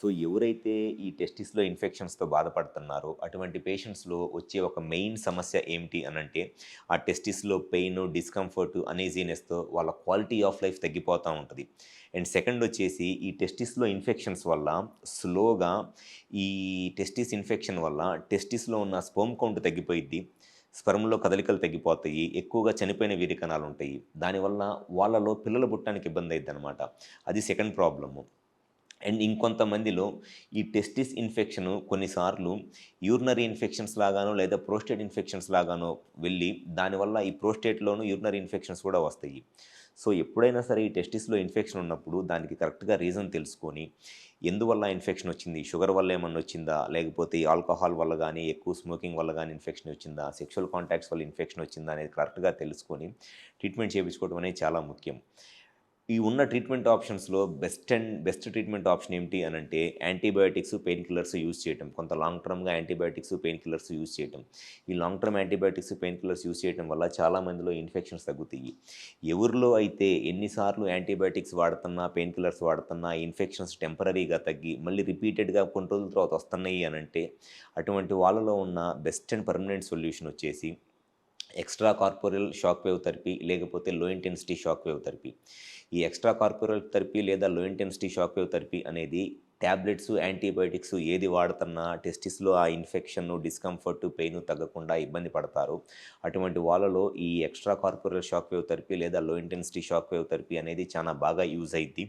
So, ఎవరైతే ఈ టెస్టిస్‌లో ఇన్ఫెక్షన్స్‌తో బాధపడుతున్నారో, అటువంటి పేషెంట్స్‌లో వచ్చే ఒక మెయిన్ సమస్య ఏమిటి అనంటే, ఆ టెస్టిస్‌లో పెయిను, డిస్కంఫర్ట్, అనీజీనెస్‌తో వాళ్ళ క్వాలిటీ ఆఫ్ లైఫ్ తగ్గిపోతా ఉంటది. అండ్ సెకండొచ్చేసి ఈ టెస్టిస్‌లో ఇన్ఫెక్షన్స్ వల్ల స్లోగా ఈ టెస్టిస్ ఇన్ఫెక్షన్ వల్ల టెస్టిస్‌లో ఉన్న స్పెర్మ్ కౌంట్ తగ్గిపోయిద్ది. స్పెర్మ్‌లో కదలికలు తగ్గిపోతాయి. ఎక్కువగా చనిపోయిన వీర్యకణాలుంటాయి. దానివల్ల వాళ్ళలో పిల్లలు పుట్టడానికి ఇబ్బందయిద్దనమాట. అది సెకండ్ ప్రాబ్లము. అండ్ ఇంకొంతమందిలో ఈ టెస్టిస్ ఇన్ఫెక్షను కొన్నిసార్లు యూరినరీ ఇన్ఫెక్షన్స్ లాగానో లేదా ప్రోస్టేట్ ఇన్ఫెక్షన్స్ లాగానో వెళ్ళి దానివల్ల ఈ ప్రోస్టేట్‌లోను యూరినరీ ఇన్ఫెక్షన్స్ కూడా వస్తాయి. సో, ఎప్పుడైనా సరే ఈ టెస్టిస్‌లో ఇన్ఫెక్షన్ ఉన్నప్పుడు దానికి కరెక్ట్‌గా రీజన్ తెలుసుకొని, ఎందువల్ల ఇన్ఫెక్షన్ వచ్చింది? షుగర్ వల్ల ఏమన్నా వచ్చిందా? లేకపోతే ఈ ఆల్కహాల్ వల్ల గానీ, ఎక్కువ స్మోకింగ్ వల్ల గానీ ఇన్ఫెక్షన్ వచ్చిందా? సెక్షువల్ కాంటాక్ట్స్ వల్ల ఇన్ఫెక్షన్ వచ్చిందా? అనేది కరెక్ట్‌గా తెలుసుకొని ట్రీట్మెంట్ చేపించుకోవడం అనేది చాలా ముఖ్యం. ఈ ఉన్న ట్రీట్మెంట్ ఆప్షన్స్‌లో బెస్ట్ ట్రీట్మెంట్ ఆప్షన్ ఏమిటి అనంటే యాంటీబయోటిక్స్, పెయిన్ కిల్లర్స్ యూజ్ చేయటం. కొంత లాంగ్ టర్మ్‌గా యాంటీబయోటిక్స్, పెయిన్ కిల్లర్స్ యూజ్ చేయటం. ఈ long term antibiotics, pain killers use చేయటం వల్ల చాలా మందిలో ఇన్ఫెక్షన్స్ తగ్గుతాయి. ఎవరిలో అయితే ఎన్ని సార్లు యాంటీబయోటిక్స్ వాడుతున్నా, పెయిన్ కిల్లర్స్ వాడుతున్నా ఇన్ఫెక్షన్స్ టెంపరరీగా తగ్గి మళ్ళీ రిపీటెడ్‌గా కొన్ని రోజుల తర్వాత వస్తున్నాయి అనంటే అటువంటి వాళ్ళలో ఉన్న బెస్ట్ అండ్ పర్మనెంట్ సొల్యూషన్ వచ్చేసి extra corporal shock wave therapy లేకపోతే low intensity shock wave therapy. ఈ ఎక్స్‌ట్రా కార్పోరల్ థెరపీ లేదా low intensity shock wave therapy అనేది టాబ్లెట్స్, యాంటీబయోటిక్స్ ఏది వాడుతున్నా టెస్టిస్‌లో ఆ ఇన్ఫెక్షను, డిస్కంఫర్ట్, పెయిన్ తగ్గకుండా ఇబ్బంది పడతారు. అటువంటి వాళ్ళలో ఈ extra corporal shock wave therapy లేదా low intensity shock wave therapy అనేది చాలా బాగా యూజ్ అయిద్ది.